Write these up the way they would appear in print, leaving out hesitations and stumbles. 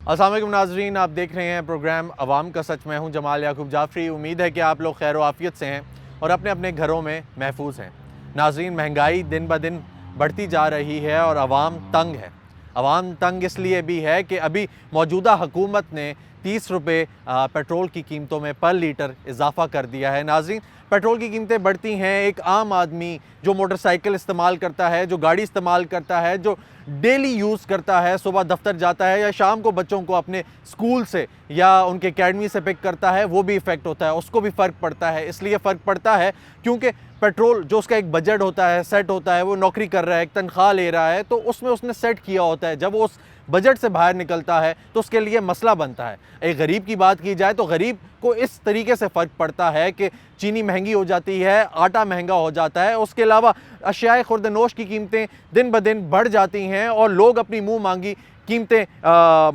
अस्सलाम वालेकुम नाजरीन, आप देख रहे हैं प्रोग्राम अवाम का सच। मैं हूं जमाल याकूब जाफरी। उम्मीद है कि आप लोग खैर आफियत से हैं और अपने अपने घरों में महफूज हैं। नाजरीन, महंगाई दिन ब दिन बढ़ती जा रही है और अवाम तंग है। अवाम तंग इसलिए भी है कि अभी मौजूदा हुकूमत ने 30 रुपये पेट्रोल की कीमतों में पर लीटर इजाफ़ा कर दिया है। नाजरीन, पेट्रोल की कीमतें बढ़ती हैं, एक आम आदमी जो मोटरसाइकिल इस्तेमाल करता है, जो गाड़ी इस्तेमाल करता है, जो डेली यूज़ करता है, सुबह दफ्तर जाता है या शाम को बच्चों को अपने स्कूल से या उनके एकेडमी से पिक करता है, वो भी इफ़ेक्ट होता है, उसको भी फ़र्क पड़ता है। इसलिए फ़र्क पड़ता है क्योंकि पेट्रोल जो उसका एक बजट होता है, सेट होता है, वो नौकरी कर रहा है, एक तनख्वाह ले रहा है, तो उसमें उसने सेट किया होता है। जब वो उस बजट से बाहर निकलता है तो उसके लिए मसला बनता है। एक गरीब की बात की जाए तो गरीब को इस तरीके से फ़र्क पड़ता है कि चीनी महंगी हो जाती है, आटा महंगा हो जाता है, उसके अलावा अशियाए खुर्दनोश की कीमतें दिन ब दिन बढ़ जाती हैं और लोग अपनी मुँह मांगी कीमतें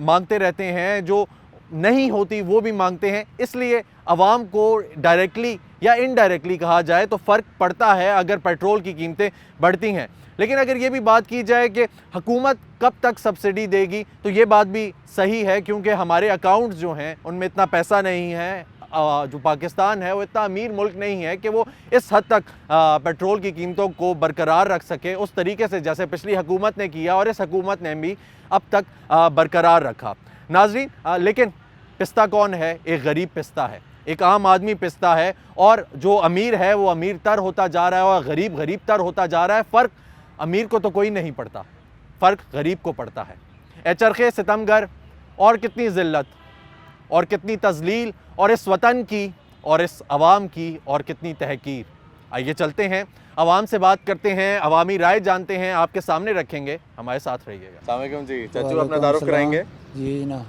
मांगते रहते हैं, जो नहीं होती वो भी मांगते हैं। इसलिए आवाम को डायरेक्टली या इनडायरेक्टली कहा जाए तो फ़र्क पड़ता है अगर पेट्रोल की कीमतें बढ़ती हैं। लेकिन अगर ये भी बात की जाए कि हुकूमत कब तक सब्सिडी देगी, तो ये बात भी सही है क्योंकि हमारे अकाउंट्स जो हैं उनमें इतना पैसा नहीं है। जो पाकिस्तान है वो इतना अमीर मुल्क नहीं है कि वो इस हद तक पेट्रोल की कीमतों को बरकरार रख सके उस तरीके से जैसे पिछली हुकूमत ने किया और इस हुकूमत ने भी अब तक बरकरार रखा। नाज़रीन, लेकिन पिस्ता कौन है? एक गरीब पिस्ता है, एक आम आदमी पिस्ता है, और जो अमीर है वो अमीर तर होता जा रहा है और गरीब गरीब तर होता जा रहा है। फ़र्क अमीर को तो कोई नहीं पड़ता, फ़र्क गरीब को पड़ता है। ए चरखे सितमगर, और कितनी ज़िल्लत और कितनी तज़लील, और इस वतन की और इस अवाम की और कितनी तहकीर। आइए चलते हैं, अवाम से बात करते हैं, अवामी राय जानते हैं, आपके सामने रखेंगे, हमारे साथ रहिएगा। अस्सलाम वालेकुम जी। चाचू अपना तारुफ कराएंगे? जी ना।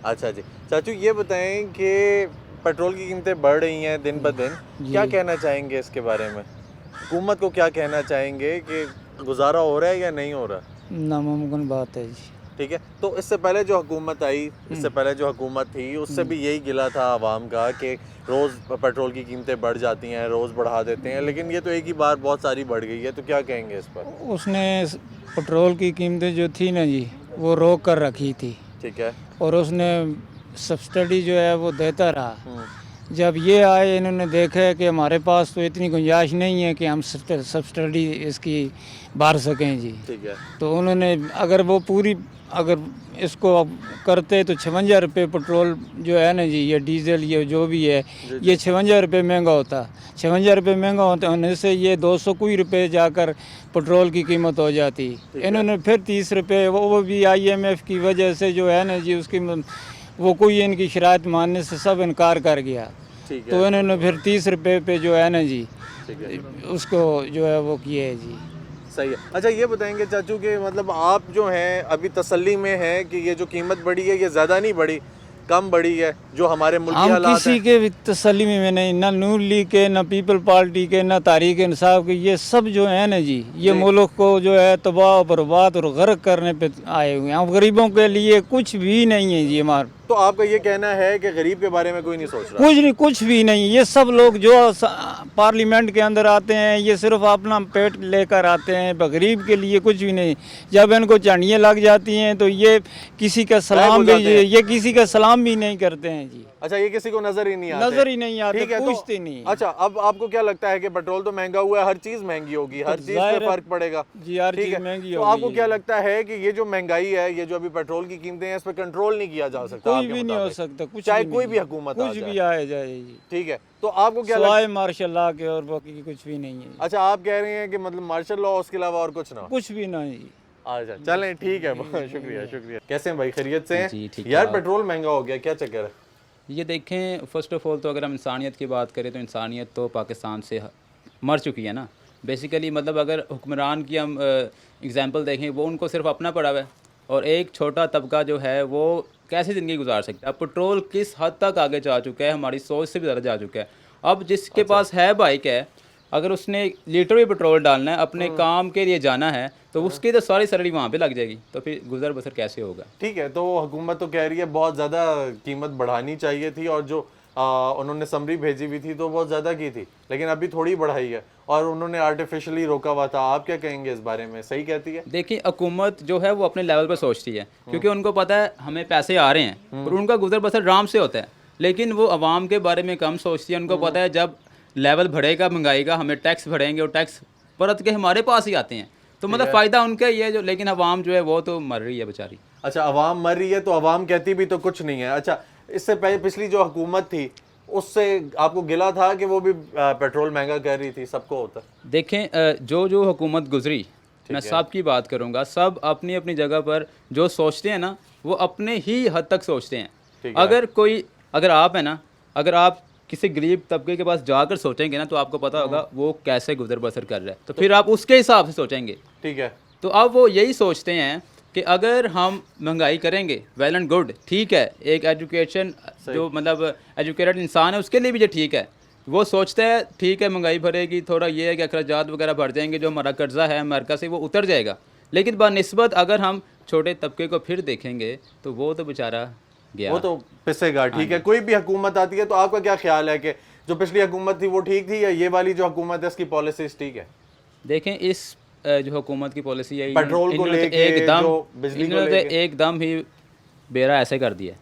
अच्छा जी। चाचू ये बताएं कि पेट्रोल की कीमतें बढ़ रही हैं दिन ब दिन, क्या कहना चाहेंगे इसके बारे में? हुकूमत को क्या कहना चाहेंगे कि गुजारा हो रहा है या नहीं हो रहा? नामुमकिन बात है जी। ठीक है, तो इससे पहले जो हुकूमत आई, इससे पहले जो हुकूमत थी, उससे भी यही गिला था आवाम का कि रोज़ पेट्रोल की कीमतें बढ़ जाती हैं, रोज़ बढ़ा देते हैं, लेकिन ये तो एक ही बार बहुत सारी बढ़ गई है, तो क्या कहेंगे इस पर? उसने पेट्रोल की कीमतें जो थी ना जी, वो रोक कर रखी थी, ठीक है। और उसने सब्सिडी जो है वो देता रहा। जब ये आए, इन्होंने देखा कि हमारे पास तो इतनी गुंजाइश नहीं है कि हम सब्सिडी इसकी भर सकें जी, ठीक है। तो उन्होंने अगर इसको अब करते तो 56 रुपये पेट्रोल जो है ना जी, ये डीजल ये जो भी है, ये 56 रुपये महंगा होता। 56 रुपये महंगा होने से ये 200 कोई रुपये जाकर पेट्रोल की कीमत हो जाती। इन्होंने फिर 30 रुपये, वो भी IMF की वजह से जो है ना जी, उसकी वो कोई इनकी शराइत मानने से सब इनकार कर गया, तो इन्होंने फिर 30 रुपये पे जो है ना जी, उसको जो है वो किए है जी। सही है। अच्छा ये बताएंगे चाचू कि मतलब आप जो हैं अभी तसल्ली में हैं कि ये जो कीमत बढ़ी है ये ज़्यादा नहीं बढ़ी, कम बढ़ी है जो हमारे मुल्क के हालात हैं? किसी के भी तसल्ली में नहीं, ना नून लीग के, ना पीपल पार्टी के, ना तहरीक इंसाफ के, ये सब जो है ना जी, ये मुल्क को जो है तबाह बर्बाद और गर्क करने पे आए हुए हैं। हम गरीबों के लिए कुछ भी नहीं है जी हमारे। तो आपका ये कहना है कि गरीब के बारे में कोई नहीं सोच रहा? कुछ नहीं, कुछ भी नहीं। ये सब लोग जो पार्लियामेंट के अंदर आते हैं, ये सिर्फ अपना पेट लेकर आते हैं, गरीब के लिए कुछ भी नहीं। जब इनको चांडियाँ लग जाती हैं तो ये किसी का सलाम भी नहीं करते हैं जी। अच्छा, ये किसी को नजर ही नहीं आते? नजर ही नहीं आते, पूछते तो, नहीं। अच्छा, अब आपको क्या लगता है कि पेट्रोल तो महंगा हुआ है, हर चीज महंगी होगी, हर चीज पे फर्क पड़ेगा जी, हर चीज महंगी होगी। तो आपको क्या लगता है कि ये जो महंगाई है, ये जो अभी पेट्रोल की कीमतें हैं, इस पर कंट्रोल नहीं किया जा सकता? कोई भी नहीं हो सकता, कुछ चाहे कोई भी हुकूमत कुछ भी आए जाए जी। ठीक है, तो आपको क्या लगता है? मार्शल लॉ के और बाकी कुछ भी नहीं है। अच्छा, आप कह रहे हैं कि मतलब मार्शल लॉ, उसके अलावा और कुछ ना? कुछ भी नहीं। अच्छा चलें, ठीक है, बहुत शुक्रिया शुक्रिया। कैसे हैं भाई, खैरियत से हैं? जी ठीक यार पेट्रोल महंगा हो गया, क्या चक्कर है? ये देखें, फ़र्स्ट ऑफ ऑल तो अगर हम इंसानियत की बात करें तो इंसानियत तो पाकिस्तान से मर चुकी है ना बेसिकली। मतलब अगर हुक्मरान की हम एग्जांपल देखें, वो उनको सिर्फ अपना पड़ा हुआ है, और एक छोटा तबका जो है वो कैसे ज़िंदगी गुजार सकता है। पेट्रोल किस हद तक आगे जा चुका है, हमारी सोच से भी ज़्यादा जा चुका है। अब जिसके पास है बाइक है, अगर उसने लीटर भी पेट्रोल डालना है, अपने काम के लिए जाना है, तो उसकी तो सारी सैलरी वहाँ पे लग जाएगी, तो फिर गुजर बसर कैसे होगा? ठीक है, तो हुकूमत तो कह रही है बहुत ज़्यादा कीमत बढ़ानी चाहिए थी, और जो उन्होंने समरी भेजी हुई थी तो बहुत ज़्यादा की थी, लेकिन अभी थोड़ी बढ़ाई है। और उन्होंने आर्टिफिशियली रोका हुआ था। आप क्या कहेंगे इस बारे में, सही कहती है? देखिए हुकूमत जो है वो अपने लेवल पर सोचती है, क्योंकि उनको पता है हमें पैसे आ रहे हैं और उनका गुजर बसर आराम से होता है, लेकिन वो आवाम के बारे में कम सोचती है। उनको पता है जब लेवल बढ़ेगा महंगाई का, हमें टैक्स बढ़ेंगे और टैक्स परत के हमारे पास ही आते हैं, तो मतलब फ़ायदा उनका ही है जो, लेकिन आवाम जो है वो तो मर रही है बेचारी। अच्छा, आवाम मर रही है तो आवाम कहती भी तो कुछ नहीं है। अच्छा, इससे पहले पिछली जो हुकूमत थी उससे आपको गिला था कि वो भी पेट्रोल महंगा कर रही थी? सबको होता। देखें जो हुकूमत गुजरी, मैं सब की बात करूंगा, सब अपनी अपनी जगह पर जो सोचते हैं ना वो अपने ही हद तक सोचते हैं। अगर आप है ना, अगर आप किसी गरीब तबके के पास जाकर सोचेंगे ना तो आपको पता होगा वो कैसे गुजर बसर कर रहा है, तो फिर आप उसके हिसाब से सोचेंगे। ठीक है। तो अब वो यही सोचते हैं कि अगर हम महंगाई करेंगे वेल एंड गुड, ठीक है, एक एजुकेशन जो मतलब एजुकेटेड इंसान है उसके लिए भी ये ठीक है। वो सोचता है ठीक है महंगाई भरेगी, थोड़ा ये है कि अखराजात वगैरह बढ़ जाएंगे, जो हमारा कर्जा है अमेरिका से वो उतर जाएगा, लेकिन बानिस्बत अगर हम छोटे तबके को फिर देखेंगे तो वो तो बेचारा गया, वो तो पिसेगा। ठीक है, कोई भी हुकूमत आती है तो आपका क्या ख्याल है कि जो पिछली हुकूमत थी वो ठीक थी या ये वाली जो हुकूमत है इसकी पॉलिसीज ठीक है? देखें इस जो हुकूमत की पॉलिसी है, पेट्रोल को लेके, जो बिजली को लेके, एकदम ही बेरा ऐसे कर दिया।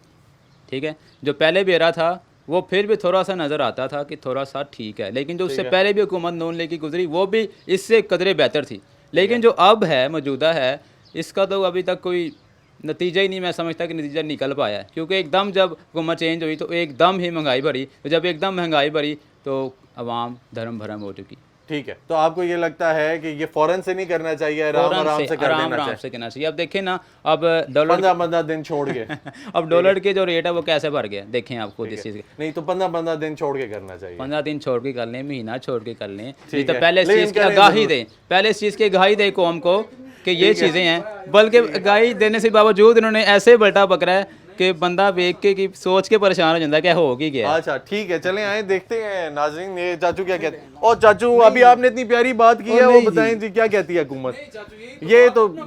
ठीक है, जो पहले बेरा था वो फिर भी थोड़ा सा नज़र आता था कि थोड़ा सा ठीक है, लेकिन जो उससे पहले भी हुकूमत नून लीग की गुजरी वो भी इससे कदरे बेहतर थी, लेकिन जो अब है मौजूदा है इसका तो अभी तक कोई नतीजा ही नहीं मैं समझता कि नतीजा निकल पाया है, क्योंकि एकदम जब हुकूमत चेंज हुई तो एकदम ही महंगाई भरी, तो जब एकदम महंगाई भरी तो आवाम धर्म भरम हो चुकी। ठीक है, तो आपको ये लगता है कि ये फौरन से नहीं करना चाहिए, आराम से करना चाहिए? अब देखें ना, अब डॉलर 15 दिन छोड़ के अब डॉलर के जो रेट है वो कैसे बढ़ गया, देखें आप खुद इस चीज़ के। नहीं तो 15 दिन छोड़ के करना चाहिए, 15 दिन छोड़ के कर लें, महीना छोड़ के कर लें, नहीं तो पहले इस चीज़ की आगाही दें, पहले इस चीज़ की आगाही दें कौम को कि ये चीज़ें हैं। बल्कि आगाही देने से बावजूद इन्होंने ऐसे बल्टा पकड़ा है कि बंदा देख के कि सोच के परेशान हो जाता है क्या हो ही गया। अच्छा ठीक है, चलें आए देखते हैं नाज़रीन ये चाचू क्या कहते हैं। और चाचू अभी आपने इतनी प्यारी बात की है, वो बताएं जी क्या कहती है हुकूमत?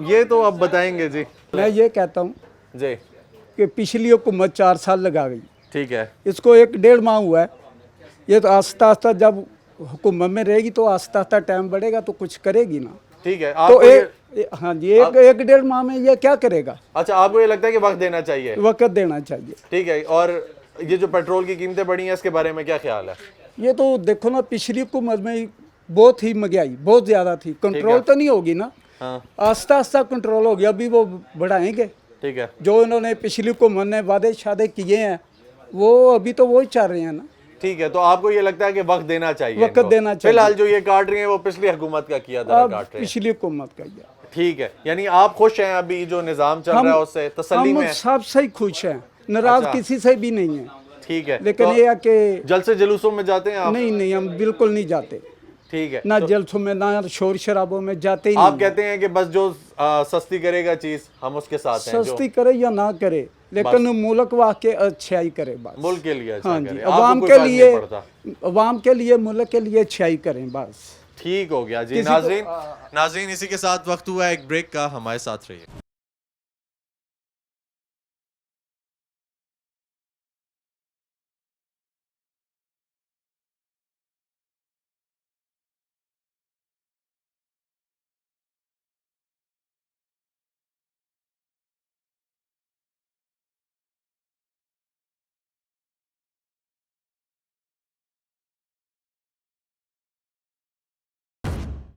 ये तो अब बताएंगे जी। मैं ये कहता हूँ जी कि पिछली हुकूमत 4 साल लगा गई, ठीक है, इसको 1-1.5 माह हुआ है। ये तो आस्ता आस्ता जब हुकूमत में रहेगी तो आस्ता आस्ता टाइम बढ़ेगा तो कुछ करेगी ना। ठीक है, तो हाँ जी, 1-1.5 माह में ये क्या करेगा? अच्छा, आपको ये लगता है कि वक्त देना चाहिए? वक्त देना चाहिए। ठीक है, और ये जो पेट्रोल की कीमतें बढ़ी हैं इसके बारे में क्या ख्याल है? ये तो देखो ना, पिछली हुकूमत में बहुत ही महंगाई बहुत ज़्यादा थी, कंट्रोल तो नहीं होगी ना। हाँ आस्ता आस्ता कंट्रोल हो गया, अभी वो बढ़ाएंगे। ठीक है, जो इन्होंने पिछली हुकूमत ने वादे शादे किए हैं वो अभी तो वही चल रहे हैं ना। ठीक है, तो आपको ये लगता है कि वक्त देना चाहिए? वक्त देना चाहिए। फिलहाल जो ये काट रही है वो पिछली हुकूमत का किया था, काट रहे हैं। पिछली हुकूमत का ही। ठीक है, यानी आप खुश हैं अभी जो निजाम चल रहा है उससे, तसल्ली में? हम सब से ही खुश हैं, नाराज किसी से भी नहीं है। ठीक है, लेकिन तो ये है कि जलसे जुलूसों में जाते हैं आप? नहीं, हम बिल्कुल नहीं जाते। ठीक है, ना जलसों में ना शोर शराबों में जाते ही आप नहीं। कहते हैं कि बस जो सस्ती करेगा चीज हम उसके साथ हैं, सस्ती करे या ना करे, लेकिन मुल्क वाके अच्छाई करे बस। मुल्क के लिए अच्छा हाँ जी, करे, अवाम आपको के कोई फर्क लिए, नहीं पड़ता। अवाम के लिए, मुल्क के लिए अच्छाई करें बस। ठीक हो गया जी। नाज़रीन इसी के साथ वक्त हुआ एक ब्रेक का, हमारे साथ रहिए।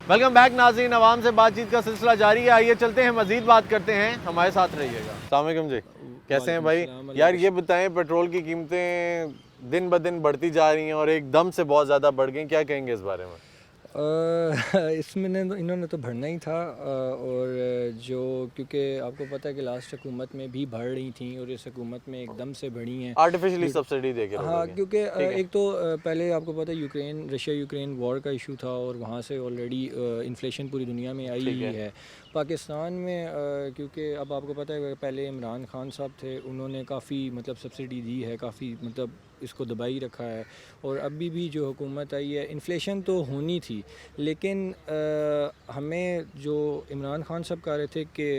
वेलकम बैक नाज़रीन, आवाम से बातचीत का सिलसिला जारी है। आइए चलते हैं, मजीद बात करते हैं, हमारे साथ रहिएगा। अस्सलाम वालेकुम जी, कैसे हैं भाई? यार ये बताएं, पेट्रोल की कीमतें दिन ब दिन बढ़ती जा रही हैं और एकदम से बहुत ज़्यादा बढ़ गई, क्या कहेंगे इस बारे में? इसमें इन्होंने तो बढ़ना ही था, और जो क्योंकि आपको पता है कि लास्ट हुकूमत में भी बढ़ रही थी और इस हुकूमत में एकदम से बढ़ी हैं आर्टिफिशियली सब्सिडी देके। हाँ, क्योंकि एक तो पहले आपको पता है रशिया यूक्रेन वॉर का इशू था और वहाँ से ऑलरेडी इन्फ्लेशन पूरी दुनिया में आई ही है। पाकिस्तान में क्योंकि अब आपको पता है कि पहले इमरान खान साहब थे, उन्होंने काफ़ी मतलब सब्सिडी दी है, काफ़ी मतलब इसको दबाई रखा है। और अभी भी जो हुकूमत आई है, इन्फ्लेशन तो होनी थी, लेकिन हमें जो इमरान खान साहब कह रहे थे कि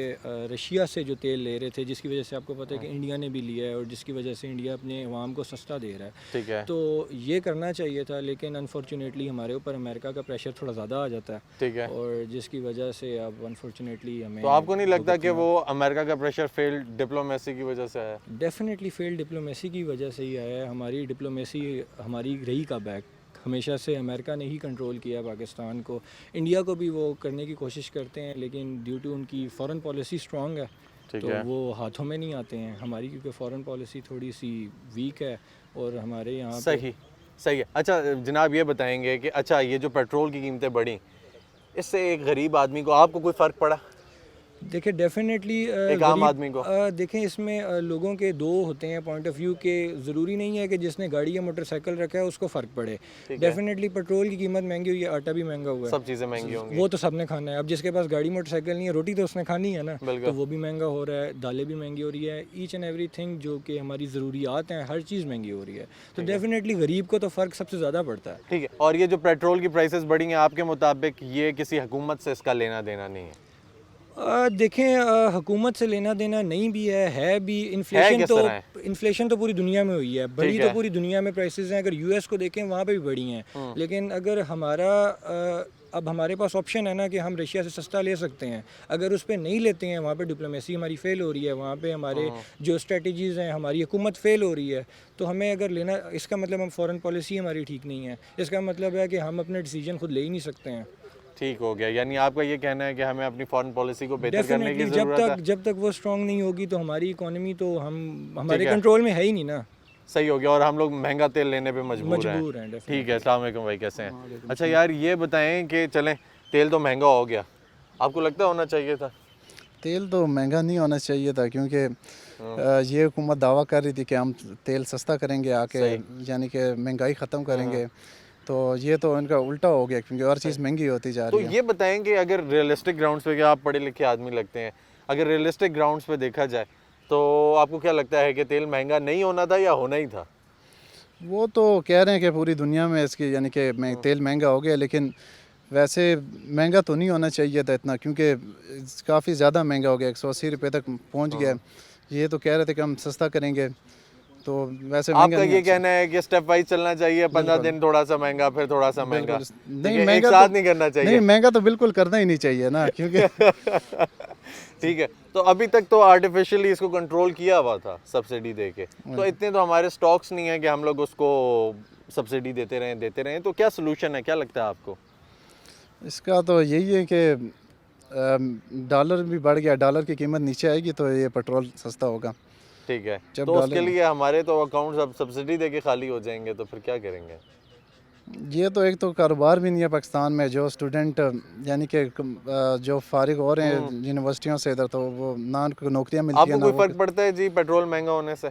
रशिया से जो तेल ले रहे थे, जिसकी वजह से आपको पता है कि इंडिया ने भी लिया है और जिसकी वजह से इंडिया अपने अवाम को सस्ता दे रहा है। ठीक है, तो ये करना चाहिए था, लेकिन अनफॉर्चुनेटली हमारे ऊपर अमेरिका का प्रेशर थोड़ा ज़्यादा आ जाता है, ठीक है। और जिसकी वजह से अब अनफॉर्चुनेटली हमें तो आपको नहीं लगता कि वो अमेरिका का प्रेशर फेल्ड डिप्लोमेसी की वजह से आया? डेफिनेटली फेल्ड डिप्लोमेसी की वजह से ही आया है। हमारी डिप्लोमेसी हमारी रही का बैक, हमेशा से अमेरिका ने ही कंट्रोल किया पाकिस्तान को। इंडिया को भी वो करने की कोशिश करते हैं, लेकिन ड्यू टू उनकी फॉरेन पॉलिसी स्ट्रॉन्ग है ठीक तो है। वो हाथों में नहीं आते हैं। हमारी क्योंकि फॉरेन पॉलिसी थोड़ी सी वीक है और हमारे यहाँ पे सही सही है। अच्छा जनाब ये बताएंगे कि अच्छा ये जो पेट्रोल की कीमतें बढ़ी, इससे एक गरीब आदमी को आपको कोई फ़र्क पड़ा? देखिए डेफिनेटली एक आम आदमी को? देखें इसमें लोगों के दो होते हैं पॉइंट ऑफ व्यू के। ज़रूरी नहीं है कि जिसने गाड़ी या मोटरसाइकिल रखा है उसको फ़र्क पड़े। डेफिनेटली पेट्रोल की कीमत महंगी हुई है, आटा भी महंगा हुआ है, सब चीज़ें महंगी होंगी। वो तो सबने खाना है। अब जिसके पास गाड़ी मोटरसाइकिल नहीं है, रोटी तो उसने खानी है ना, तो वो भी महंगा हो रहा है, दालें भी महंगी हो रही है, ईच एंड एवरी थिंग जो कि हमारी ज़रूरियात हैं, हर चीज़ महंगी हो रही है। तो डेफिनेटली गरीब को तो फ़र्क सबसे ज़्यादा पड़ता है। ठीक है। और ये जो पेट्रोल की प्राइसेस बढ़ी हैं, आपके मुताबिक ये किसी हुकूमत से इसका लेना देना नहीं है? देखें हुकूमत से लेना देना नहीं भी है भी। इन्फ्लेशन तो पूरी दुनिया में हुई है, बढ़ी तो पूरी दुनिया में प्राइसेस हैं। अगर यूएस को देखें वहाँ पे भी बढ़ी हैं, लेकिन अगर हमारा अब हमारे पास ऑप्शन है ना कि हम रशिया से सस्ता ले सकते हैं, अगर उस पर नहीं लेते हैं वहाँ पे डिप्लोमेसी हमारी फ़ेल हो रही है, वहाँ पे हमारे जो स्ट्रेटजीज़ हैं, हमारी हुकूमत फ़ेल हो रही है, तो हमें अगर लेना, इसका मतलब हम फॉरेन पॉलिसी हमारी ठीक नहीं है, इसका मतलब है कि हम अपने डिसीजन खुद ले ही नहीं सकते हैं। ठीक हो गया, यानी आपका ये कहना है कि हमें अपनी फॉरेन पॉलिसी को बेहतर करने की ज़रूरत है। जब तक वो स्ट्रांग नहीं होगी तो हमारी इकोनॉमी तो हमारे कंट्रोल में है ही नहीं ना। सही हो गया, और हम लोग महंगा तेल लेने पे मजबूर हैं। ठीक है, अस्सलाम वालेकुम भाई, कैसे हैं? अच्छा यार ये बताएं कि चलें तेल तो महंगा हो गया, आपको लगता है होना चाहिए था? तेल तो महंगा नहीं होना चाहिए था, क्योंकि ये हुकूमत दावा कर रही थी कि हम तेल सस्ता करेंगे आके, यानी कि महंगाई ख़त्म करेंगे, तो ये तो इनका उल्टा हो गया, क्योंकि हर चीज़ महंगी होती जा रही है। तो ये बताएं कि अगर रियलिस्टिक ग्राउंड्स पे, क्या आप पढ़े लिखे आदमी लगते हैं, अगर रियलिस्टिक ग्राउंड्स पे देखा जाए तो आपको क्या लगता है कि तेल महंगा नहीं होना था या होना ही था? वो तो कह रहे हैं कि पूरी दुनिया में इसकी यानी कि तेल महंगा हो गया, लेकिन वैसे महंगा तो नहीं होना चाहिए था इतना, क्योंकि काफ़ी ज़्यादा महंगा हो गया, 180 रुपये तक पहुंच गया। ये तो कह रहे थे कि हम सस्ता करेंगे, तो वैसे आपका ये कहना है कि स्टेप वाइज चलना चाहिए, 15 दिन थोड़ा सा महंगा, फिर थोड़ा सा महंगा, नहीं, एक साथ नहीं करना चाहिए? नहीं, महंगा तो बिल्कुल करना ही नहीं चाहिए ना, क्योंकि ठीक है। तो अभी तक तो आर्टिफिशियली इसको कंट्रोल किया हुआ था सब्सिडी दे के, तो इतने तो हमारे स्टॉक्स नहीं है कि हम लोग उसको सब्सिडी देते रहें। तो क्या सोल्यूशन है, क्या लगता है आपको? इसका तो यही है कि डॉलर भी बढ़ गया, डॉलर की कीमत नीचे आएगी तो ये पेट्रोल सस्ता होगा। ठीक है, तो उसके लिए हमारे तो अकाउंट अब सब्सिडी दे के खाली हो जाएंगे, तो फिर क्या करेंगे? ये तो एक तो कारोबार भी नहीं है पाकिस्तान में, जो स्टूडेंट यानी कि जो फारिग हो रहे हैं यूनिवर्सिटियों से इधर, तो वो ना उनको नौकरियां मिलती हैं। आपको कोई फ़र्क पड़ता है जी पेट्रोल महंगा होने से?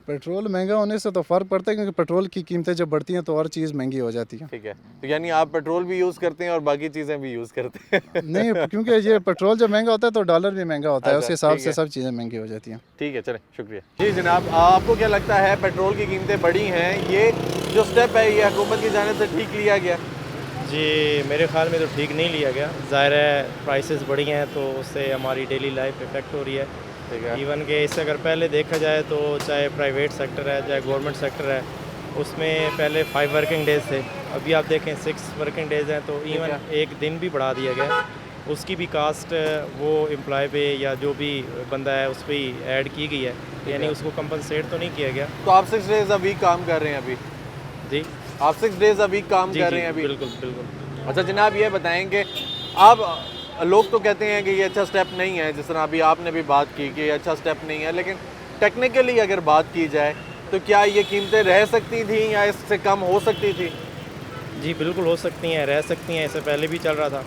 पेट्रोल महंगा होने से तो फ़र्क पड़ता है, क्योंकि पेट्रोल की कीमतें जब बढ़ती हैं तो और चीज़ महंगी हो जाती है। ठीक है, तो यानी आप पेट्रोल भी यूज़ करते हैं और बाकी चीज़ें भी यूज़ करते हैं? नहीं, क्योंकि ये पेट्रोल जब महंगा होता है तो डॉलर भी महंगा होता है, उस हिसाब से सब चीज़ें महंगी हो जाती हैं। ठीक है, चलें, शुक्रिया जी। जनाब आपको क्या लगता है पेट्रोल की कीमतें बढ़ी हैं, ये जो स्टेप है ये हुकूमत की जानिब से ठीक लिया गया? जी मेरे ख्याल में तो ठीक नहीं लिया गया। ज़ाहिर है प्राइसेस बढ़ी हैं तो उससे हमारी डेली लाइफ इफ़ेक्ट हो रही है। इवन के इससे अगर पहले देखा जाए तो चाहे प्राइवेट सेक्टर है चाहे गवर्नमेंट सेक्टर है, उसमें पहले 5 वर्किंग डेज़ थे, अभी आप देखें 6 वर्किंग डेज़ हैं, तो इवन एक दिन भी बढ़ा दिया गया। उसकी भी कास्ट वो एम्प्लॉय पे या जो भी बंदा है उस पर ही ऐड की गई है, यानी उसको कंपनसेट तो नहीं किया गया। तो आप 6 डेज़ अ वीक काम कर रहे हैं अभी? जी आप 6 डेज़ अ वीक काम कर रहे हैं अभी? बिल्कुल बिल्कुल। अच्छा जनाब ये बताएं कि आप, लोग तो कहते हैं कि ये अच्छा स्टेप नहीं है, जिस तरह अभी आपने भी बात की कि ये अच्छा स्टेप नहीं है, लेकिन टेक्निकली अगर बात की जाए तो क्या ये कीमतें रह सकती थी या इससे कम हो सकती थी? जी बिल्कुल हो सकती हैं, रह सकती हैं, इससे पहले भी चल रहा था।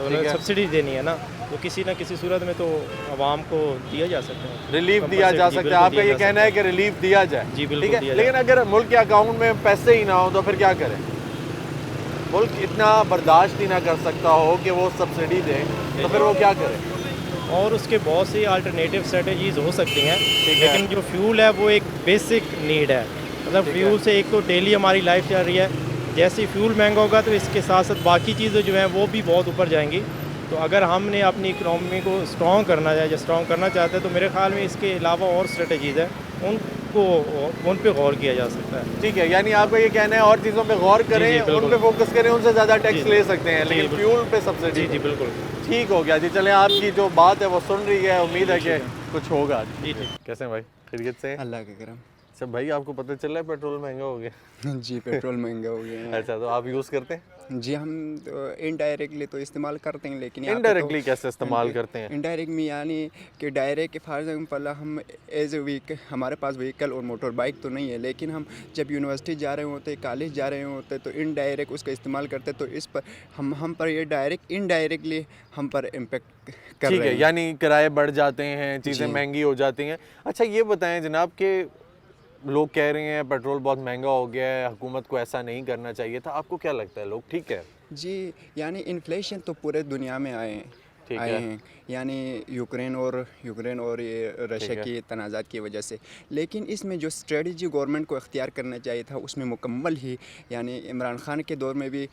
उन्हें सब्सिडी देनी है ना, तो किसी ना किसी सूरत में तो आवाम को दिया जा सकता है, रिलीफ दिया जा सकता है। आपका ये कहना है कि रिलीफ दिया जाए? जी बिल्कुल दिया जाए। लेकिन अगर मुल्क के अकाउंट में पैसे ही ना हो तो फिर क्या करें? मुल्क इतना बर्दाश्त ही ना कर सकता हो कि वो सब्सिडी दे, तो फिर वो क्या करे? और उसके बहुत सी अल्टरनेटिव स्ट्रेटजीज़ हो सकती हैं, ठीक है। लेकिन जो फ्यूल है वो एक बेसिक नीड है। मतलब फ्यूल से एक तो डेली हमारी लाइफ चल रही है, जैसे ही फ्यूल महंगा होगा तो इसके साथ साथ बाकी चीज़ें जो हैं वो भी बहुत ऊपर जाएंगी। तो अगर हमने अपनी इकनॉमी को स्ट्रॉन्ग करना है या स्ट्रॉन्ग करना चाहते हैं तो मेरे ख्याल में इसके अलावा और स्ट्रेटजीज़ हैं, उन पे गौर किया जा सकता है। ठीक है, यानी आपका ये कहना है और चीज़ों पे गौर करें, बिल्कुल। उन पे फोकस करें, उनसे ज़्यादा टैक्स जी। ले सकते हैं, जी, लेकिन बिल्कुल। फ्यूल पे सब्सिडी। जी जी बिल्कुल। ठीक हो गया जी। चलें, आपकी जो बात है वो सुन रही है, उम्मीद है कि कुछ होगा। जी ठीक। कैसे हैं भाई, खैरियत से हैं? अल्लाह के करम। अच्छा भाई, आपको पता चल रहा है पेट्रोल महंगा हो गया? जी पेट्रोल महंगा हो गया है। अच्छा, तो आप यूज़ करते हैं? जी हम इनडायरेक्टली तो इस्तेमाल करते हैं, लेकिन यहाँ पे इनडायरेक्टली कैसे इस्तेमाल करते हैं? इनडायरेक्ट में यानी कि डायरेक्ट फॉर एग्जाम्पल हम एज ए वीक हमारे पास व्हीकल और मोटर बाइक तो नहीं है, लेकिन हम जब यूनिवर्सिटी जा रहे होते, कॉलेज जा रहे होते तो इनडायरेक्ट उसका इस्तेमाल करते, तो इस पर हम पर ये डायरेक्ट इनडायरेक्टली हम पर इम्पेक्ट कर ठीक रहे है, हैं। यानी किराए बढ़ जाते हैं, चीज़ें जी। महंगी हो जाती हैं। अच्छा ये बताएं जनाब कि लोग कह रहे हैं पेट्रोल बहुत महंगा हो गया है, हुकूमत को ऐसा नहीं करना चाहिए था, आपको क्या लगता है, लोग ठीक है? जी यानी इन्फ्लेशन तो पूरे दुनिया में ठीक आए है। हैं, यानी यूक्रेन और ये रशिया ठीक है। की तनाज़ात की वजह से। लेकिन इसमें जो स्ट्रेटजी गवर्नमेंट को इख्तियार करना चाहिए था उसमें मुकम्मल ही, यानी इमरान खान के दौर में भी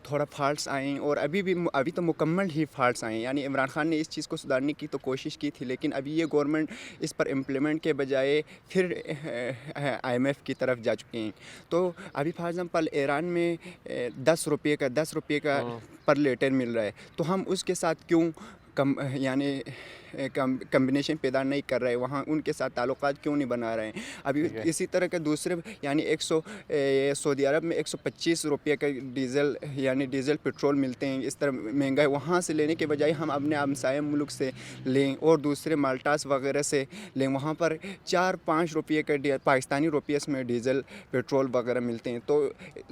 थोड़ा फॉल्ट्स आए और अभी तो मुकम्मल ही फॉल्ट्स आए। यानी इमरान खान ने इस चीज़ को सुधारने की तो कोशिश की थी, लेकिन अभी ये गवर्नमेंट इस पर इम्प्लीमेंट के बजाय फिर IMF की तरफ जा चुके हैं। तो अभी फॉर एग्ज़ाम्पल ईरान में 10 रुपये का पर लीटर मिल रहा है, तो हम उसके साथ क्यों यानी कम्बिनेशन पैदा नहीं कर रहे, वहाँ उनके साथ ताल्लुकात क्यों नहीं बना रहे हैं। अभी ठीक है। इसी तरह के दूसरे यानी सऊदी अरब में 125 रुपये का डीज़ल पेट्रोल मिलते हैं। इस तरह महंगा है, वहाँ से लेने के बजाय हम अपने हमसाया मुल्क से लें और दूसरे माल्टास वगैरह से लें, वहाँ पर 4-5 रुपये का पाकिस्तानी रुपये में डीज़ल पेट्रोल वगैरह मिलते हैं। तो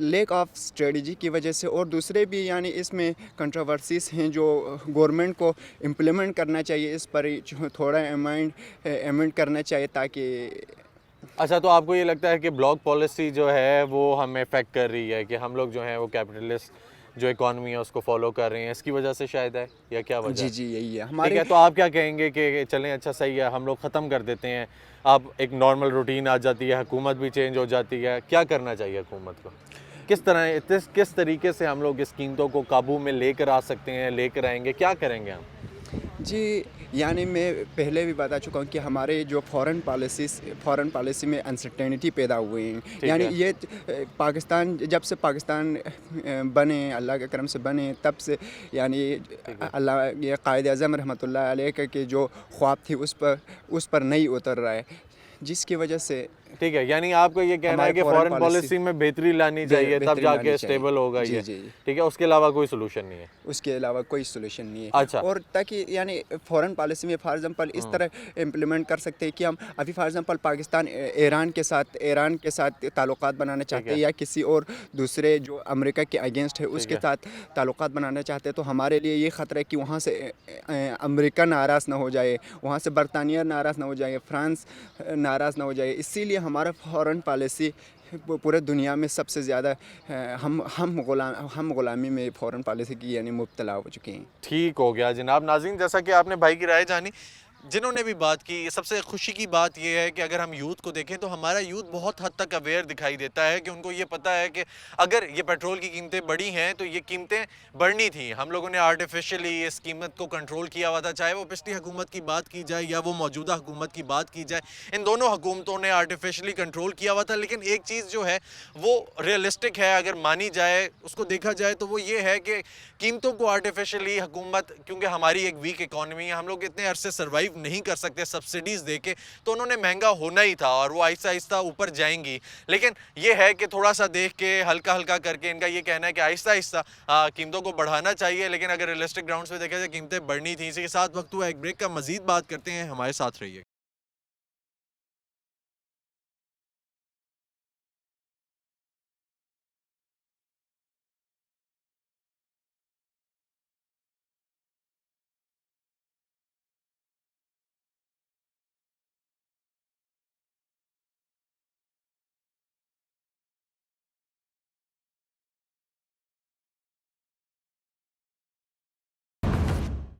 लैक ऑफ स्ट्रेटजी की वजह से और दूसरे भी यानी इसमें कंट्रोवर्सीज हैं जो गवर्नमेंट को इम्प्लीमेंट करना चाहिए, इस पर थोड़ा अमेंड करना चाहिए ताकि। अच्छा, तो आपको ये लगता है कि ब्लॉक पॉलिसी जो है वो हमें इफेक्ट कर रही है, कि हम लोग जो हैं वो कैपिटलिस्ट जो इकॉनमी है उसको फॉलो कर रहे हैं, इसकी वजह से शायद है, या क्या वजह जी है? जी यही है ठीक हमारे। है, तो आप क्या कहेंगे कि चलें अच्छा सही है, हम लोग ख़त्म कर देते हैं, अब एक नॉर्मल रूटीन आ जाती है, हुकूमत भी चेंज हो जाती है, क्या करना चाहिए हुकूमत को? किस तरीके से हम लोग इस कीमतों को काबू में लेकर आ सकते हैं, लेकर आएंगे, क्या करेंगे हम? जी यानी मैं पहले भी बता चुका हूँ कि हमारे जो फॉरेन पॉलिसी में अनसर्टेनिटी पैदा हुए हैं। यानी है। ये पाकिस्तान जब से पाकिस्तान बने, अल्लाह के करम से बने, तब से यानी अल्लाह ये कायद आज़म रहमतुल्लाह अलैह के जो ख्वाब थी उस पर नहीं उतर रहा है, जिसकी वजह से। ठीक है, यानी आपको ये कहना है हमारे कि foreign फॉरेन policy पॉलिसी में बेहतरी लानी चाहिए, तब बेहतरी जाके लानी चाहिए। स्टेबल होगा जी, ये। जी, जी। ठीक है, उसके अलावा कोई सोल्यूशन नहीं है। उसके अलावा कोई सोल्यूशन नहीं है। अच्छा। और ताकि यानी फ़ॉरेन पॉलिसी में फॉर एग्जांपल इस तरह इम्प्लीमेंट कर सकते हैं कि हम अभी फॉर एग्जांपल पाकिस्तान ईरान के साथ ताल्लुकात बनाना चाहते हैं, या किसी और दूसरे जो अमेरिका के अगेंस्ट है उसके साथ ताल्लुकात बनाना चाहते हैं, तो हमारे लिए ये ख़तरा है कि वहाँ से अमेरिका नाराज़ ना हो जाए, वहाँ से बरतानिया नाराज़ ना हो जाए, फ्रांस नाराज़ ना हो जाए। इसीलिए हमारा फ़ॉरेन पॉलिसी पूरे दुनिया में सबसे ज़्यादा हम गुलामी में फ़ॉरेन पॉलिसी की यानी मुब्तला हो चुके हैं। ठीक हो गया जनाब। नाज़रीन, जैसा कि आपने भाई की राय जानी, जिन्होंने भी बात की, सबसे खुशी की बात यह है कि अगर हम यूथ को देखें तो हमारा यूथ बहुत हद तक अवेयर दिखाई देता है कि उनको ये पता है कि अगर ये पेट्रोल की कीमतें बढ़ी हैं तो ये कीमतें बढ़नी थी। हम लोगों ने आर्टिफिशियली इस कीमत को कंट्रोल किया हुआ था, चाहे वो पिछली हुकूमत की बात की जाए या वो मौजूदा हुकूमत की बात की जाए, इन दोनों हुकूमतों ने आर्टिफिशियली कंट्रोल किया हुआ था। लेकिन एक चीज़ जो है वो रियलिस्टिक है, अगर मानी जाए, उसको देखा जाए, तो वो ये है कि कीमतों को आर्टिफिशियली हुकूमत, क्योंकि हमारी एक वीक इकॉनमी है, हम लोग इतने अरसे सर्वाइव नहीं कर सकते सब्सिडीज़ देके, तो उन्होंने महंगा होना ही था और वो आहिस्ता आहिस्ता ऊपर जाएंगी। लेकिन ये है कि थोड़ा सा देख के हल्का हल्का करके इनका ये कहना है कि आहिस्ता आहिस्ता कीमतों को बढ़ाना चाहिए। लेकिन अगर रियलिस्टिक ग्राउंड्स पे देखा जाए कीमतें बढ़नी थी। इसी के साथ वक्त हुआ एक ब्रेक का, मजीद बात करते हैं, हमारे साथ रहिए।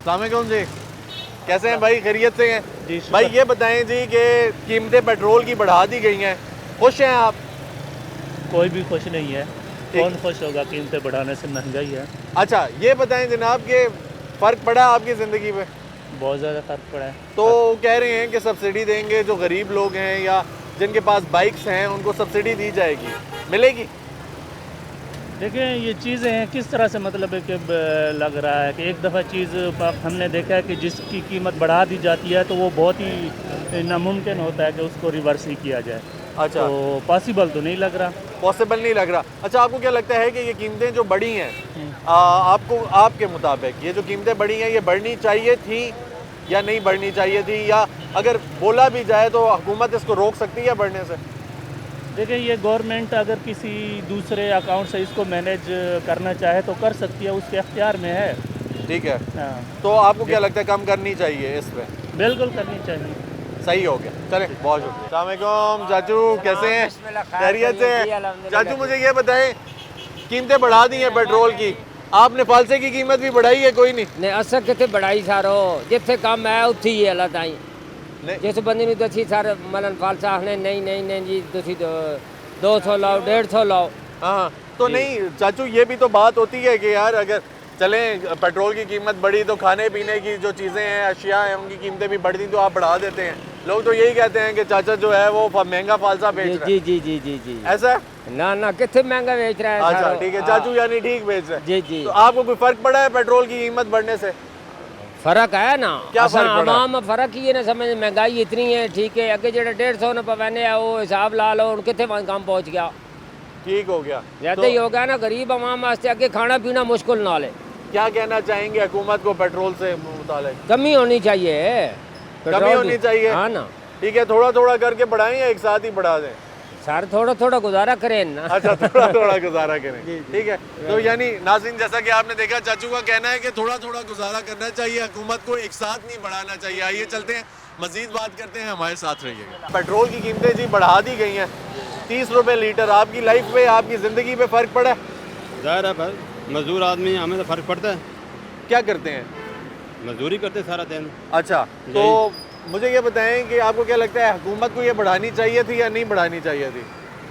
अस्सलामुअलैकुम जी, कैसे हैं भाई? खैरियत से हैं जी, भाई? ये बताएं जी कि कीमतें पेट्रोल की बढ़ा दी गई हैं, खुश हैं आप? कोई भी खुश नहीं है। कौन खुश होगा? कीमतें बढ़ाने से महंगाई है। अच्छा, ये बताएं जनाब कि फ़र्क पड़ा आपकी ज़िंदगी पे? बहुत ज़्यादा फ़र्क पड़ा है। तो कह रहे हैं कि सब्सिडी देंगे, जो गरीब लोग हैं या जिनके पास बाइक्स हैं उनको सब्सिडी दी जाएगी, मिलेगी? देखिए ये चीज़ें हैं किस तरह से, मतलब है कि लग रहा है कि एक दफ़ा चीज़ हमने देखा है कि जिसकी कीमत बढ़ा दी जाती है तो वो बहुत ही नामुमकिन होता है कि उसको रिवर्स ही किया जाए। अच्छा, तो पॉसिबल तो नहीं लग रहा। पॉसिबल नहीं लग रहा। अच्छा, आपको क्या लगता है कि ये कीमतें जो बढ़ी हैं, आपको, आपके मुताबिक ये जो कीमतें बढ़ी हैं ये बढ़नी चाहिए थी या नहीं बढ़नी चाहिए थी, या अगर बोला भी जाए तो हुकूमत इसको रोक सकती है बढ़ने से? देखिए ये गवर्नमेंट अगर किसी दूसरे अकाउंट से इसको मैनेज करना चाहे तो कर सकती है, उसके अख्तियार में है। ठीक है, हाँ, तो आपको क्या लगता है कम करनी चाहिए इस पे? बिल्कुल करनी चाहिए। सही हो गया, चलें, बहुत शुक्रिया। अस्सलाम वालेकुम चाचू, कैसे हैं? खैरियत से हैं? चाचू मुझे ये बताएं, कीमतें बढ़ा दी हैं पेट्रोल की, आपने फालसे की कीमत भी बढ़ाई है? कोई नहीं ने अस कितने बढ़ाई सारो जिथे कम है उत्थे ही अल्लाह ताई नहीं। जिस बंदे ने दसी सर मलन फालसा आखने नहीं नहीं नहीं जी तुसी 200 लाओ 150 लाओ। हाँ, तो नहीं चाचू, ये भी तो बात होती है कि यार अगर चलें पेट्रोल की कीमत बढ़ी तो खाने पीने की जो चीज़ें हैं, अशिया हैं, उनकी कीमतें भी बढ़ दी तो आप बढ़ा देते हैं। लोग तो यही कहते हैं कि चाचा जो है वो महंगा फालसा बेच रहा है। जी जी जी जी जी ऐसा है? ना ना कितने महंगा बेच रहा है। अच्छा सारो। ठीक है, चाचू यानी ठीक बेच रहे हैं। जी जी तो आपको कोई फर्क पड़ा है पेट्रोल की कीमत बढ़ने से? फर्क है ना। क्या फर्क पड़ा? आम फर्क ही है ना, समझ महंगाई इतनी है। ठीक है, अगे जो 150 न पवैने वो हिसाब ला लो कितने कम पहुँच गया। ठीक हो गया, ज्यादा ही हो गया ना, गरीब आवाम वास्ते अगे खाना पीना मुश्किल ना ले। क्या कहना चाहेंगे हुकूमत को पेट्रोल से मुतालिक? कमी होनी चाहिए, कमी पेट्रोल होनी की। चाहिए। हाँ ना ठीक है, थोड़ा थोड़ा करके बढ़ाएं या एक साथ ही बढ़ा दें? सर, थोड़ा थोड़ा गुजारा करें ना। अच्छा, थोड़ा थोड़ा गुजारा करें, ठीक है। तो यानी नाज़रीन, जैसा कि आपने देखा, चाचू का कहना है कि थोड़ा थोड़ा गुजारा करना चाहिए, हुकूमत को एक साथ नहीं बढ़ाना चाहिए। आइए चलते हैं, मजीद बात करते हैं, हमारे साथ रहिएगा। पेट्रोल की कीमतें जी बढ़ा दी गई हैं, 30 रुपये लीटर। आपकी लाइफ पे, आपकी ज़िंदगी पे फ़र्क पड़ा है? ज़ाहिर है पर मजदूर आदमी, हमें तो फ़र्क पड़ता है। क्या करते हैं? मजदूरी करते सारा दिन। अच्छा, तो मुझे ये बताएं कि आपको क्या लगता है हुकूमत को ये बढ़ानी चाहिए थी या नहीं बढ़ानी चाहिए थी?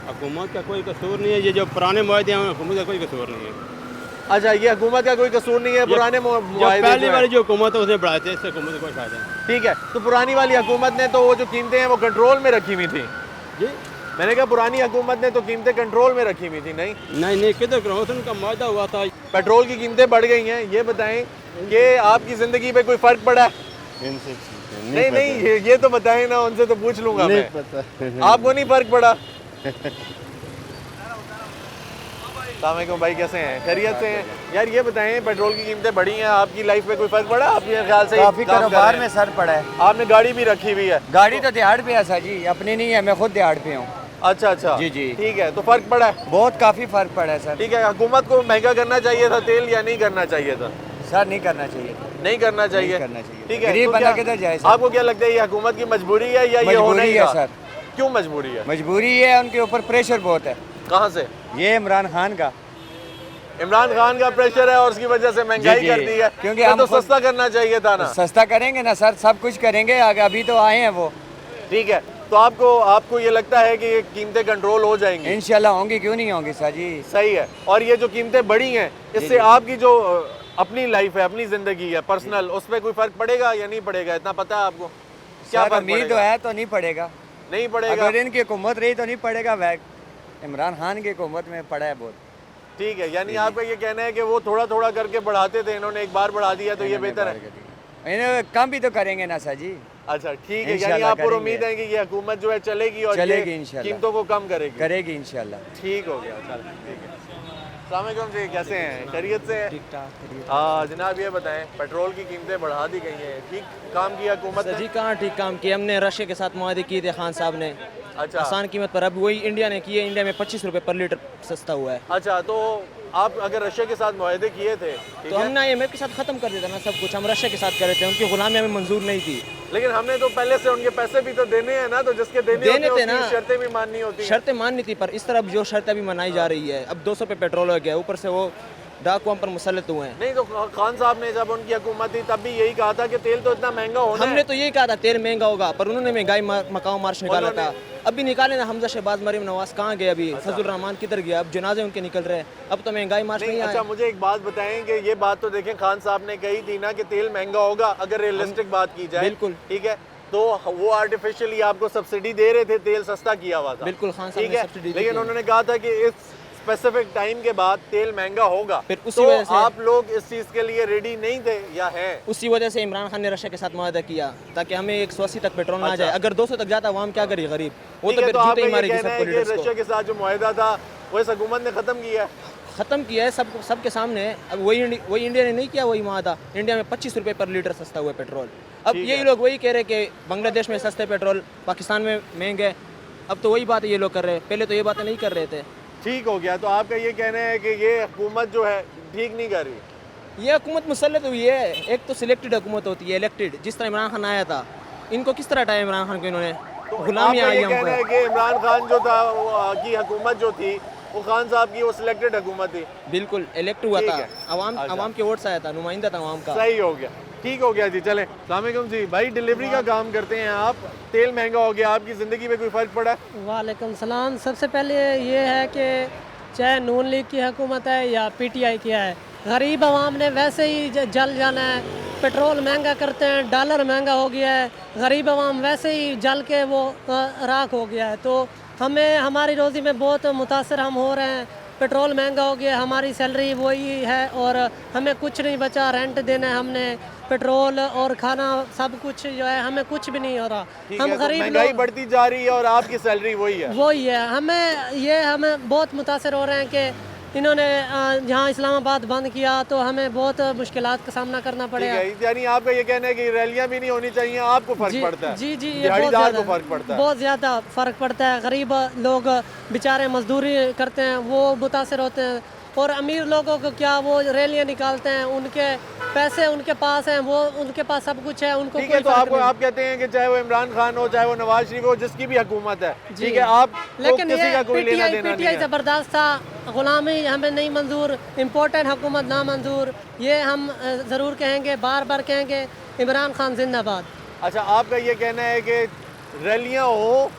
हुकूमत का कोई कसूर नहीं है, ये जो पुराने मुआहदे हैं हुकूमत का कोई कसूर नहीं है। अच्छा, ये हुकूमत का कोई कसूर नहीं है, पुराने जो मुआहदे पहली जो वाली हैं। जो हुकूमत है उसने बढ़ाए थे, इससे हुकूमत को कोई फायदा नहीं। ठीक है, तो पुरानी वाली हुकूमत ने तो वो जो कीमतें हैं वो कंट्रोल में रखी हुई थी। जी, मैंने कहा पुरानी हुकूमत ने तो कीमतें कंट्रोल में रखी हुई थी। नहीं नहीं किधर करो, उनका मुआहदा हुआ था। पेट्रोल की कीमतें बढ़ गई हैं, ये बताएं कि आपकी ज़िंदगी पे कोई फ़र्क पड़ा है? नहीं नहीं, ये तो बताएं ना, उनसे तो पूछ लूँगा मैं। आपको नहीं फ़र्क पड़ा? अस्सलाम वालेकुम भाई, कैसे हैं? खैरियत से हैं? यार ये बताएं, पेट्रोल की कीमतें बढ़ी हैं, आपकी लाइफ पे कोई फ़र्क पड़ा? आपके ख्याल से काफ़ी कारोबार में सर पड़ा है। आपने गाड़ी भी रखी हुई है? गाड़ी तो दिहाड़ पे है सर जी, अपनी नहीं है, मैं खुद दिहाड़ पे हूँ। अच्छा अच्छा, जी, जी। ठीक है, तो फ़र्क पड़ा है? बहुत काफ़ी फ़र्क पड़ा है सर। ठीक है, हुकूमत को महंगा करना चाहिए था तेल या नहीं करना चाहिए था? सर नहीं करना चाहिए, नहीं करना चाहिए। करना चाहिए। ठीक है, गरीब तो बंदा क्या- किधर जाए सर? आपको क्या लगता है ये हुकूमत की मजबूरी है या ये होना मजबूरी ही है था? सर, क्यों मजबूरी है? मजबूरी है, उनके ऊपर प्रेशर बहुत है। कहाँ से? ये इमरान खान का। इमरान खान का प्रेशर है और उसकी वजह से महंगाई जी, कर दी है। क्योंकि तो हम खुद- सस्ता करना चाहिए था ना। सस्ता करेंगे ना सर, सब कुछ करेंगे, अभी तो आए हैं वो। ठीक है, तो आपको ये लगता है कि ये कीमतें कंट्रोल हो जाएंगी? इंशाल्लाह होंगी, क्यों नहीं होंगी सर जी। सही है। और ये जो कीमतें बढ़ी हैं, इससे आपकी जो अपनी लाइफ है, अपनी ज़िंदगी है पर्सनल, उस पर कोई फ़र्क पड़ेगा या नहीं पड़ेगा? इतना पता है आपको? क्या सर फ़र्क उम्मीद तो पड़ेगा? है, तो नहीं पड़ेगा। नहीं पड़ेगा। अगर इनकी हुकूमत रही तो नहीं पड़ेगा। इमरान खान की हुकूमत में पड़ा है बहुत। ठीक है, यानी आपका ये कहना है कि वो थोड़ा थोड़ा करके बढ़ाते थे, इन्होंने एक बार बढ़ा दिया तो ये बेहतर है? इन्हें कम भी तो करेंगे ना सर जी। अच्छा ठीक है, यानी इंशाल्लाह आप पर करेंगे। उम्मीद है कि ये हुकूमत जो है चलेगी और चलेगी ये इंशाल्लाह। कीमतों को कम करेगी? करेगी इंशाल्लाह। ठीक हो गया, चल ठीक है। अस्सलाम वालेकुम जी, कैसे हैं? खैरियत से हैं? ठीक ठाक। हाँ जनाब, ये बताएं, पेट्रोल की कीमतें बढ़ा दी गई हैं, ठीक काम किया हुकूमत ने? जी कहाँ ठीक काम किया, हमने रशिया के साथ मुआहदे किए थे खान साहब ने। अच्छा, आसान कीमत पर, अब वही इंडिया ने किए, इंडिया में 25 रुपये पर लीटर सस्ता हुआ है। अच्छा, तो आप अगर रशिया के साथ मुआहदे किए थे, ठीक तो है? हमने IMF के साथ ख़त्म कर दिया था ना सब कुछ, हम रशिया के साथ कर रहे थे, उनकी गुलामी हमें मंजूर नहीं थी। लेकिन हमने तो पहले से उनके पैसे भी तो देने हैं ना, तो जिसके देने देने होते थे हैं ना। उसकी शर्तें भी माननी होती हैं। शर्तें माननी थी, पर इस तरह जो शर्तें अभी मनाई जा रही है, अब 200 पे पेट्रोल हो गया, ऊपर से वो डाकू हम पर मुसल्लत हुए हैं। नहीं तो खान साहब ने जब उनकी हुकूमत थी तब भी यही कहा था कि तेल तो इतना महंगा होना हमने तो यही कहा था तेल महंगा होगा, पर उन्होंने महंगाई मकाम मार्च निकाला था। अभी निकाले ना हमजा शहबाज मरीम नवाज कहाँ गए, अभी फजल रहमान किधर गया, अब जनाजे उनके निकल रहे हैं, अब तो महंगाई मार्च नहीं आया। अच्छा मुझे एक बात बताएं कि ये बात तो देखें खान साहब ने कही थी ना कि तेल महंगा होगा, अगर रियलिस्टिक बात की जाए बिल्कुल ठीक है, तो वो आर्टिफिशियली आपको सब्सिडी दे रहे थे, तेल सस्ता किया हुआ था बिल्कुल खान साहब ठीक ने है, सब्सिडी दी लेकिन थी। उन्होंने कहा था कि इस स्पेसिफिक टाइम के बाद तेल महंगा होगा, फिर उसी तो वजह से आप लोग इस चीज़ के लिए रेडी नहीं थे या हैं? उसी वजह से इमरान खान ने रशिया के साथ मुआहदा किया ताकि हमें 180 तक पेट्रोल ना जाए। अगर 200 तक जाता आवाम क्या करे, गरीब वो ठीक तो है, फिर तो जूते आपका ही ये मारेगी कहना है सबको कि लीडर्स रशिया को। के साथ जो मुआहदा था वो इस हुकूमत ने ख़त्म किया है? ख़त्म किया है सबके सामने। अब वही इंडिया ने नहीं किया वही मुआहदा। इंडिया में 25 रुपये पर लीटर सस्ता हुआ पेट्रोल। अब यही लोग वही कह रहे हैं कि बांग्लादेश में सस्ते पेट्रोल, पाकिस्तान में महंगे। अब तो वही बात ये लोग कर रहे हैं, पहले तो ये बातें नहीं कर रहे थे। ठीक हो गया, तो आपका ये कहना है कि ये हुकूमत जो है ठीक नहीं कर रही? ये हुकूमत मुसल्लत हुई है। एक तो सिलेक्टेड हुकूमत होती है, इलेक्टेड, जिस तरह इमरान खान आया था। इनको किस तरह हटाया इमरान खान को इन्होंने? गुलामी आपका आई ये हम कहना है पर। कि इमरान खान जो था की हुकूमत जो थी वो खान साहब की वो सिलेक्टेड हुकूमत थी? बिल्कुल इलेक्ट हुआ ठीक था, है। अवाम के वोट से आया था, नुमाइंदा था अवाम का। सही हो गया, ठीक हो गया जी। चलें, अस्सलाम वालेकुम जी। भाई डिलीवरी का काम करते हैं आप, तेल महंगा हो गया, आपकी ज़िंदगी में कोई फ़र्क पड़ा है? वालेकुम सलाम। सबसे पहले ये है कि चाहे नून लीग की हुकूमत है या पीटीआई की है, गरीब आवाम ने वैसे ही जल जाना है। पेट्रोल महंगा करते हैं, डॉलर महंगा हो गया है, गरीब आवाम वैसे ही जल के वो राख हो गया है। तो हमें हमारी रोज़ी में बहुत मुतासर हम हो रहे हैं। पेट्रोल महंगा हो गया, हमारी सैलरी वही है और हमें कुछ नहीं बचा, रेंट देना है हमने, पेट्रोल और खाना सब कुछ जो है, हमें कुछ भी नहीं हो रहा। हम गरीब महंगाई लोग बढ़ती जा रही है और आपकी सैलरी वही है? वही है। हमें बहुत मुतासर हो रहे हैं कि इन्होंने जहाँ इस्लामाबाद बंद किया तो हमें बहुत मुश्किलात का सामना करना पड़ेगा। यानी आपका ये कहना है कि रैलियाँ भी नहीं होनी चाहिए, आपको फ़र्क पड़ता है? जी जी, ये दिहाड़ीदार को फ़र्क पड़ता है? बहुत ज़्यादा फ़र्क पड़ता है। गरीब लोग बेचारे मजदूरी करते हैं, वो मुतासर होते हैं, और अमीर लोगों को क्या, वो रैलियाँ निकालते हैं, उनके पैसे उनके पास हैं, वो उनके पास सब कुछ है, उनको ठीक है। तो आपको आप कहते हैं कि चाहे वो इमरान खान हो, चाहे वो नवाज शरीफ हो, जिसकी भी हुकूमत है, ठीक है, आप लेकिन किसी का कोई लेना देना नहीं पीटीआई है? ज़बरदस्त था, गुलामी हमें नहीं मंजूर, इम्पोर्टेंट हुकूमत ना मंजूर, ये हम ज़रूर कहेंगे, बार बार कहेंगे, इमरान खान जिंदाबाद। अच्छा, आपका ये कहना है कि रैलियाँ हो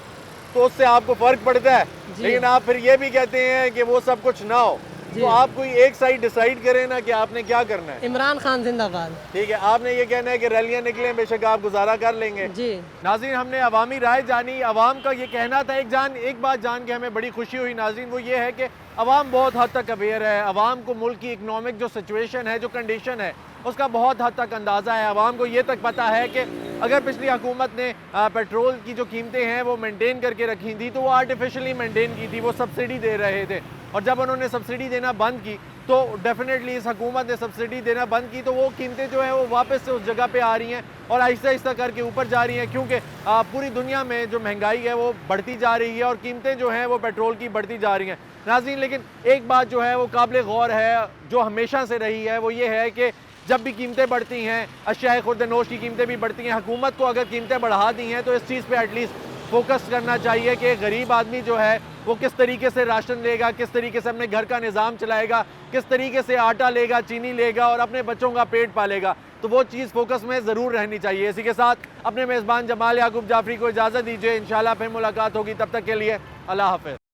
तो उससे आपको फ़र्क पड़ता है, लेकिन आप फिर ये भी कहते हैं कि वो सब कुछ ना हो, तो आप कोई एक साइड डिसाइड करें ना कि आपने क्या करना है। इमरान खान जिंदाबाद। ठीक है, आपने ये कहना है कि रैलियाँ निकलें, बेशक आप गुजारा कर लेंगे जी। नाज़रीन, हमने अवामी राय जानी, अवाम का ये कहना था। एक बात जान के हमें बड़ी खुशी हुई नाज़रीन, वो ये है कि अवाम बहुत हद तक अवेयर है। अवाम को मुल्क की इकनॉमिक जो सिचुएशन है, जो कंडीशन है, उसका बहुत हद तक अंदाज़ा है। अवाम को ये तक पता है कि अगर पिछली हुकूमत ने पेट्रोल की जो कीमतें हैं वो मेंटेन करके रखी थी, तो वो आर्टिफिशियली मेंटेन की थी, वो सब्सिडी दे रहे थे, और जब उन्होंने सब्सिडी देना बंद की तो डेफिनेटली इस हुकूमत ने सब्सिडी देना बंद की, तो वो कीमतें जो है वो वापस से उस जगह पे आ रही हैं और आहिस्ता आहिस्ता करके ऊपर जा रही हैं, क्योंकि पूरी दुनिया में जो महंगाई है वो बढ़ती जा रही है और कीमतें जो हैं वो पेट्रोल की बढ़ती जा रही हैं नाज़रीन। लेकिन एक बात जो है वो काबिल गौर है, जो हमेशा से रही है, वो ये है कि जब भी कीमतें बढ़ती हैं, अशियाए खुर्द-ए-नोश की कीमतें भी बढ़ती हैं, हुकूमत को अगर कीमतें बढ़ा दी हैं तो इस चीज़ पे एटलीस्ट फोकस करना चाहिए कि गरीब आदमी जो है वो किस तरीके से राशन लेगा, किस तरीके से अपने घर का निज़ाम चलाएगा, किस तरीके से आटा लेगा, चीनी लेगा और अपने बच्चों का पेट पालेगा। तो वो चीज़ फोकस में ज़रूर रहनी चाहिए। इसी के साथ अपने मेज़बान जमाल याकूब जाफरी को इजाज़त दीजिए, इंशाल्लाह फिर मुलाकात होगी, तब तक के लिए अल्लाह हाफ़िज़।